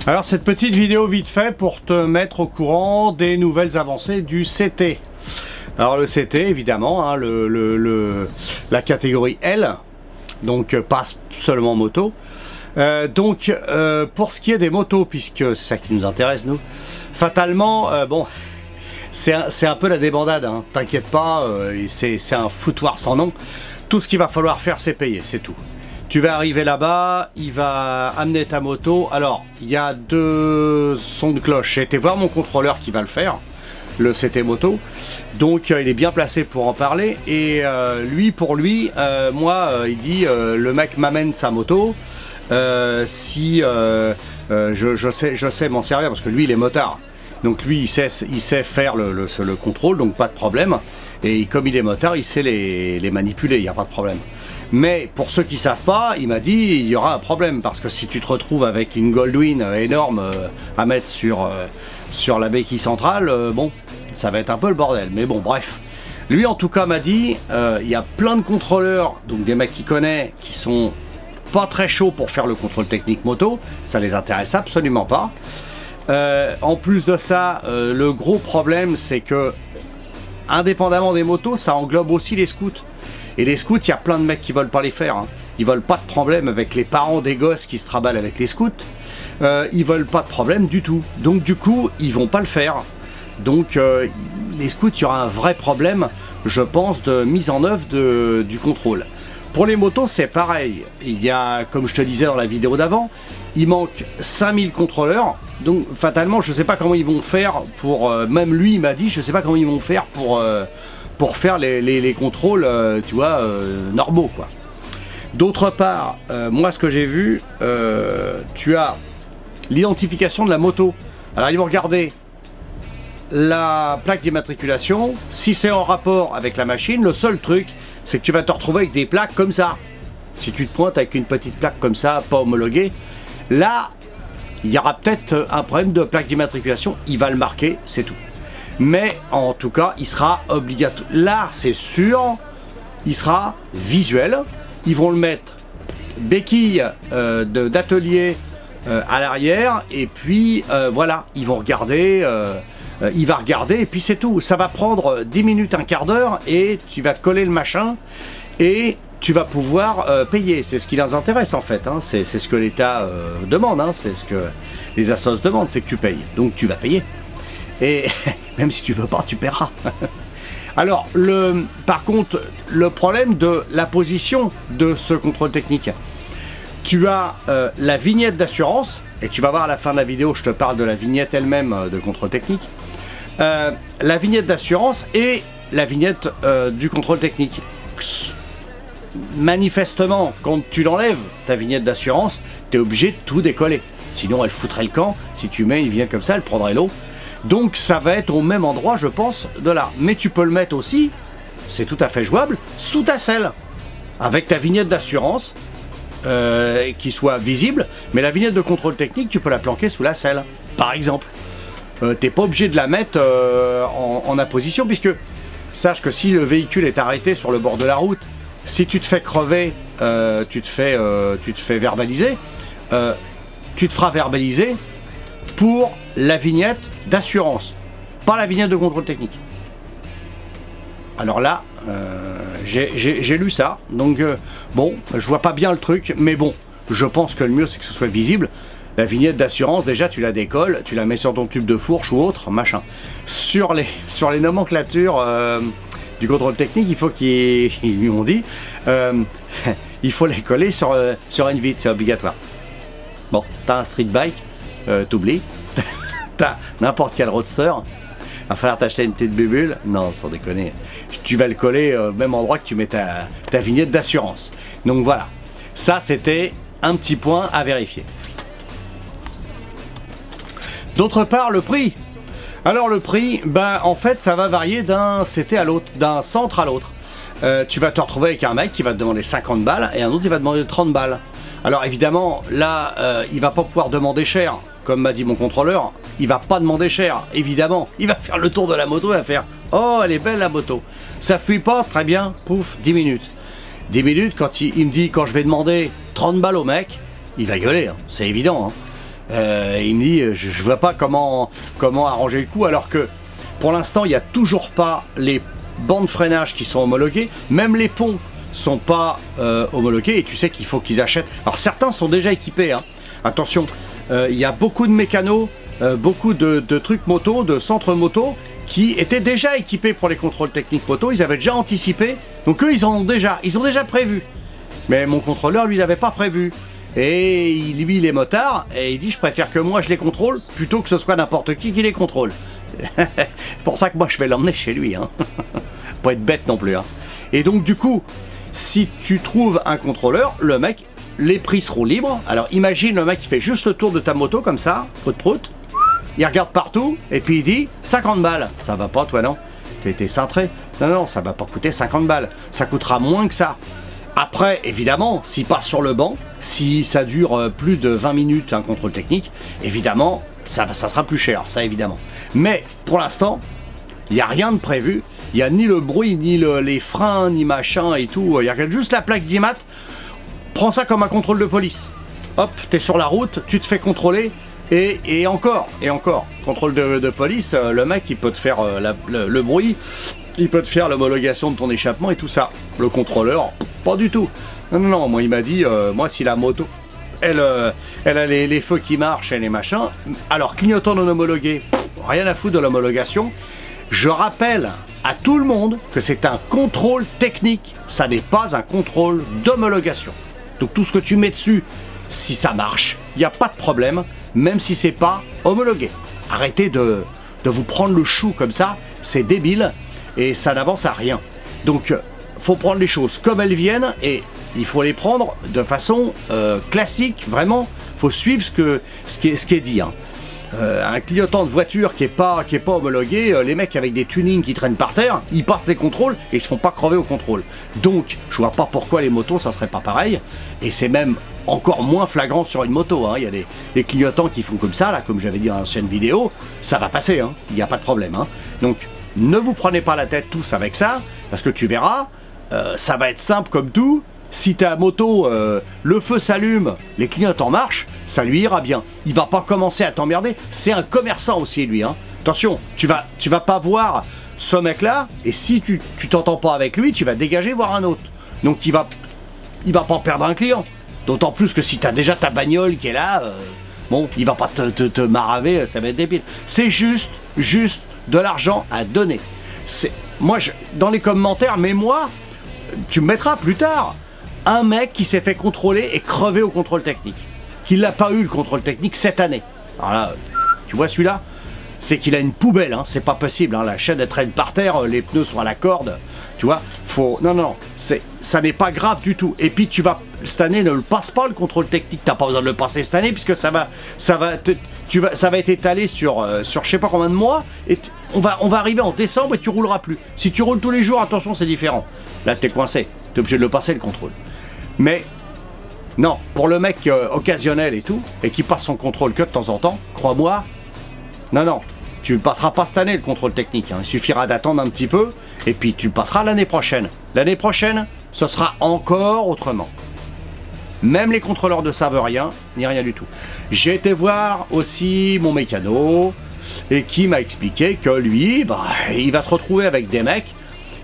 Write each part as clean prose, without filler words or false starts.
Alors cette petite vidéo vite fait pour te mettre au courant des nouvelles avancées du CT. Alors le CT évidemment, hein, la catégorie L, donc pas seulement moto. Pour ce qui est des motos, puisque c'est ça qui nous intéresse nous, fatalement, bon, c'est un peu la débandade, hein, t'inquiète pas, c'est un foutoir sans nom. Tout ce qu'il va falloir faire c'est payer, c'est tout. Tu vas arriver là-bas, il va amener ta moto. Alors, il y a 2 sons de cloche. J'ai été voir mon contrôleur qui va le faire, le CT moto. Donc, il est bien placé pour en parler. Et pour lui, il dit, le mec m'amène sa moto. Je sais m'en servir parce que lui, il est motard. Donc lui, il sait faire le contrôle, donc pas de problème. Et comme il est motard, il sait les manipuler, il n'y a pas de problème. Mais pour ceux qui ne savent pas, il m'a dit il y aura un problème. Parce que si tu te retrouves avec une Goldwing énorme à mettre sur la béquille centrale, bon, ça va être un peu le bordel. Mais bon, bref. Lui, en tout cas, m'a dit il y a plein de contrôleurs, donc des mecs qu'il connaît, qui sont pas très chauds pour faire le contrôle technique moto. Ça les intéresse absolument pas. En plus de ça, le gros problème, c'est que indépendamment des motos, ça englobe aussi les scouts. Et les scouts, il y a plein de mecs qui veulent pas les faire. Hein. Ils veulent pas de problème avec les parents des gosses qui se traballent avec les scouts. Ils veulent pas de problème du tout. Donc du coup, ils vont pas le faire. Donc les scouts, il y aura un vrai problème, je pense, de mise en œuvre du contrôle. Pour les motos, c'est pareil. Il y a, comme je te disais dans la vidéo d'avant, il manque 5000 contrôleurs. Donc, fatalement, je ne sais pas comment ils vont faire pour... même lui, il m'a dit, je ne sais pas comment ils vont faire pour faire les contrôles, tu vois, normaux, quoi. D'autre part, moi, ce que j'ai vu, tu as l'identification de la moto. Alors, ils vont regarder la plaque d'immatriculation. Si c'est en rapport avec la machine, le seul truc, c'est que tu vas te retrouver avec des plaques comme ça. Si tu te pointes avec une petite plaque comme ça, pas homologuée, là, il y aura peut-être un problème de plaque d'immatriculation. Il va le marquer, c'est tout. Mais en tout cas, il sera obligatoire. Là, c'est sûr, il sera visuel. Ils vont le mettre béquille d'atelier à l'arrière. Et puis, voilà, ils vont regarder... il va regarder et puis c'est tout. Ça va prendre 10 minutes, un quart d'heure et tu vas coller le machin et tu vas pouvoir payer. C'est ce qui les intéresse en fait. Hein. C'est ce que l'État demande. Hein. C'est ce que les assos demandent, c'est que tu payes. Donc tu vas payer. Et même si tu veux pas, tu paieras. Alors, par contre, le problème de la position de ce contrôle technique. Tu as la vignette d'assurance. Et tu vas voir à la fin de la vidéo, je te parle de la vignette elle-même de contrôle technique. La vignette d'assurance et la vignette du contrôle technique. Manifestement, quand tu l'enlèves, ta vignette d'assurance, tu es obligé de tout décoller. Sinon, elle foutrait le camp. Si tu mets une vignette comme ça, elle prendrait l'eau. Donc, ça va être au même endroit, je pense, de là. Mais tu peux le mettre aussi, c'est tout à fait jouable, sous ta selle. Avec ta vignette d'assurance. Qui soit visible, mais la vignette de contrôle technique, tu peux la planquer sous la selle, par exemple. T'es pas obligé de la mettre en apposition, puisque sache que si le véhicule est arrêté sur le bord de la route, si tu te fais crever, tu te fais verbaliser, tu te feras verbaliser pour la vignette d'assurance, pas la vignette de contrôle technique. Alors là, j'ai lu ça, donc bon, je vois pas bien le truc, mais bon, je pense que le mieux c'est que ce soit visible. La vignette d'assurance, déjà tu la décolles, tu la mets sur ton tube de fourche ou autre, machin. Sur les nomenclatures du contrôle technique, il faut qu'ils lui ont dit, il faut les coller sur une vitre, c'est obligatoire. Bon, t'as un street bike, t'oublies, t'as n'importe quel roadster. Il va falloir t'acheter une petite bubule. Non, sans déconner. Tu vas le coller au même endroit que tu mets ta vignette d'assurance. Donc voilà. Ça, c'était un petit point à vérifier. D'autre part, le prix. Alors le prix, ben en fait, ça va varier d'un CT à l'autre, d'un centre à l'autre. Tu vas te retrouver avec un mec qui va te demander 50 balles et un autre, il va te demander 30 balles. Alors évidemment, là, il va pas pouvoir demander cher. Comme m'a dit mon contrôleur, il va pas demander cher, évidemment. Il va faire le tour de la moto, il va faire « Oh, elle est belle la moto !» Ça fuit pas, très bien, pouf, 10 minutes. 10 minutes, quand il me dit, quand je vais demander 30 balles au mec, il va gueuler, hein, c'est évident. Hein. Il me dit, je vois pas comment arranger le coup, alors que pour l'instant, il n'y a toujours pas les bancs de freinage qui sont homologués, même les ponts sont pas homologués, et tu sais qu'il faut qu'ils achètent. Alors certains sont déjà équipés, hein. Attention, il y a beaucoup de mécanos, beaucoup de trucs moto, de centres moto, qui étaient déjà équipés pour les contrôles techniques moto, ils avaient déjà anticipé, donc eux ils ont déjà prévu. Mais mon contrôleur lui il n'avait pas prévu. Et lui il est motard, et il dit je préfère que moi je les contrôle, plutôt que ce soit n'importe qui les contrôle. C'est pour ça que moi je vais l'emmener chez lui, hein. Pas être bête non plus, hein. Et donc du coup, si tu trouves un contrôleur, le mec, les prix seront libres. Alors imagine le mec qui fait juste le tour de ta moto comme ça, prout, il regarde partout, et puis il dit 50 balles. Ça va pas toi non? T'es cintré? Non, ça va pas coûter 50 balles. Ça coûtera moins que ça. Après, évidemment, s'il passe sur le banc, si ça dure plus de 20 minutes un contrôle technique, évidemment, ça sera plus cher, ça évidemment. Mais pour l'instant, il n'y a rien de prévu. Il n'y a ni le bruit, ni les freins, ni machin et tout. Il y a juste la plaque d'IMAT. Prends ça comme un contrôle de police. Hop, t'es sur la route, tu te fais contrôler. Et encore, contrôle de police, le mec il peut te faire le bruit, il peut te faire l'homologation de ton échappement et tout ça. Le contrôleur, pas du tout. Non, moi il m'a dit, moi si la moto, elle a les feux qui marchent et les machins, alors clignotant non homologué, rien à foutre de l'homologation. Je rappelle à tout le monde que c'est un contrôle technique, ça n'est pas un contrôle d'homologation. Donc tout ce que tu mets dessus, si ça marche, il n'y a pas de problème, même si c'est pas homologué. Arrêtez de vous prendre le chou comme ça, c'est débile et ça n'avance à rien. Donc faut prendre les choses comme elles viennent et il faut les prendre de façon classique, vraiment. Faut suivre ce qui est dit, hein. Un clignotant de voiture qui est pas homologué, les mecs avec des tunings qui traînent par terre, ils passent les contrôles et ils se font pas crever au contrôle. Donc je vois pas pourquoi les motos ça serait pas pareil, et c'est même encore moins flagrant sur une moto, hein. Il y a des clignotants qui font comme ça, là, comme j'avais dit dans l'ancienne vidéo, ça va passer, hein. Il n'y a pas de problème, hein. Donc ne vous prenez pas la tête tous avec ça, parce que tu verras, ça va être simple comme tout. Si ta moto, le feu s'allume, les clignotants marchent, ça lui ira bien. Il va pas commencer à t'emmerder. C'est un commerçant aussi, lui, hein. Attention, tu vas pas voir ce mec-là, et si tu t'entends pas avec lui, tu vas dégager voir un autre. Donc il va pas perdre un client. D'autant plus que si tu as déjà ta bagnole qui est là, bon, il va pas te maraver, ça va être débile. C'est juste de l'argent à donner. Moi, dans les commentaires, mais moi, tu me mettras plus tard un mec qui s'est fait contrôler et crever au contrôle technique. Qu'il n'a pas eu le contrôle technique cette année. Alors là, tu vois celui-là, c'est qu'il a une poubelle, hein, c'est pas possible, hein, la chaîne elle traîne par terre, les pneus sont à la corde, tu vois, non, ça n'est pas grave du tout. Et puis cette année ne le passe pas le contrôle technique, t'as pas besoin de le passer cette année puisque ça va être étalé sur je sais pas combien de mois, et on va arriver en décembre et tu rouleras plus. Si tu roules tous les jours, attention c'est différent, là t'es coincé, t'es obligé de le passer le contrôle. Mais non, pour le mec occasionnel et tout, et qui passe son contrôle que de temps en temps, crois-moi, non, tu ne passeras pas cette année le contrôle technique, hein. Il suffira d'attendre un petit peu, et puis tu le passeras l'année prochaine. L'année prochaine, ce sera encore autrement. Même les contrôleurs ne savent rien, ni rien du tout. J'ai été voir aussi mon mécano, et qui m'a expliqué que lui, il va se retrouver avec des mecs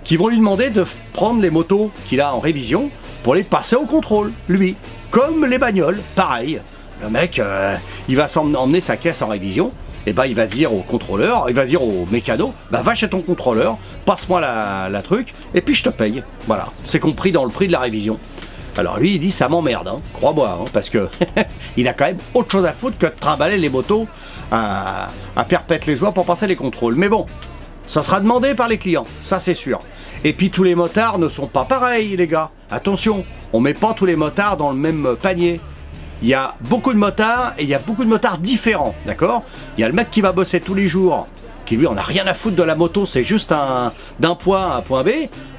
qui vont lui demander de prendre les motos qu'il a en révision pour les passer au contrôle, lui. Comme les bagnoles, pareil. Le mec, il va emmener sa caisse en révision, et il va dire au contrôleur, il va dire au mécano, va chez ton contrôleur, passe-moi la truc, et puis je te paye. Voilà, c'est compris dans le prix de la révision. Alors lui, il dit, ça m'emmerde, hein, crois-moi, hein, parce que il a quand même autre chose à foutre que de trimballer les motos à Perpète-les-Oies pour passer les contrôles. Mais bon, ça sera demandé par les clients, ça c'est sûr. Et puis tous les motards ne sont pas pareils, les gars. Attention, on met pas tous les motards dans le même panier. Il y a beaucoup de motards et il y a beaucoup de motards différents, d'accord? Il y a le mec qui va bosser tous les jours, qui lui, on n'a rien à foutre de la moto, c'est juste d'un point à un point B.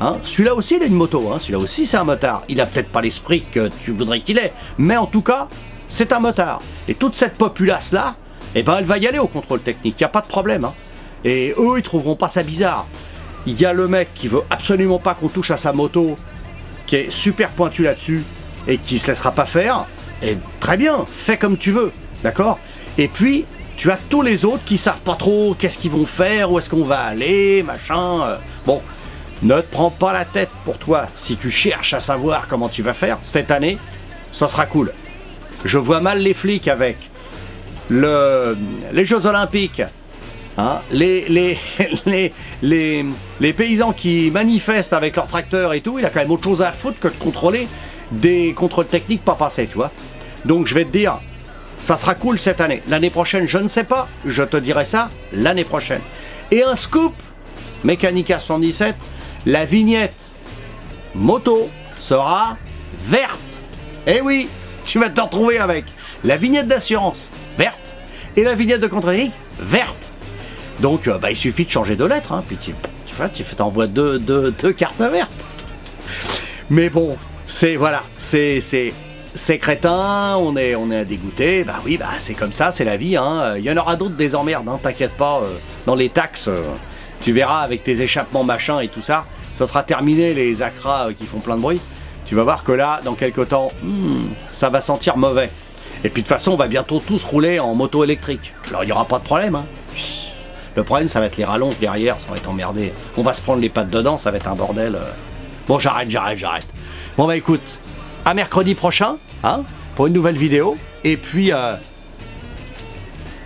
Hein. Celui-là aussi, il a une moto, hein. Celui-là aussi, c'est un motard. Il a peut-être pas l'esprit que tu voudrais qu'il ait, mais en tout cas, c'est un motard. Et toute cette populace-là, elle va y aller au contrôle technique, il n'y a pas de problème, hein. Et eux, ils trouveront pas ça bizarre. Il y a le mec qui veut absolument pas qu'on touche à sa moto, qui est super pointu là-dessus, et qui se laissera pas faire. Et très bien, fais comme tu veux, d'accord? Et puis, tu as tous les autres qui savent pas trop qu'est-ce qu'ils vont faire, où est-ce qu'on va aller, machin. Bon, ne te prends pas la tête pour toi. Si tu cherches à savoir comment tu vas faire, cette année, ça sera cool. Je vois mal les flics avec les Jeux Olympiques, hein, les paysans qui manifestent avec leurs tracteurs et tout. Il a quand même autre chose à foutre que de contrôler des contrôles techniques pas passés, tu vois. Donc je vais te dire, ça sera cool cette année. L'année prochaine, je ne sais pas. Je te dirai ça l'année prochaine. Et un scoop, Mécanica 77, la vignette moto sera verte. Eh oui, tu vas te retrouver avec la vignette d'assurance verte et la vignette de contre-technique verte. Donc il suffit de changer de lettre, hein, puis tu t'envoies deux cartes vertes. Mais bon, voilà, c'est crétin, on est dégoûté, bah oui, c'est comme ça, c'est la vie, hein. Il y en aura d'autres des emmerdes, hein, t'inquiète pas, dans les taxes, tu verras avec tes échappements machin et tout ça, ça sera terminé les acras qui font plein de bruit. Tu vas voir que là, dans quelques temps, ça va sentir mauvais. Et puis de toute façon, on va bientôt tous rouler en moto électrique. Alors il n'y aura pas de problème, hein. Le problème, ça va être les rallonges derrière, ça va être emmerdé. On va se prendre les pattes dedans, ça va être un bordel. Bon, j'arrête. Bon bah écoute, à mercredi prochain, hein, pour une nouvelle vidéo. Et puis,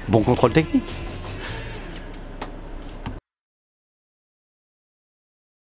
bon contrôle technique.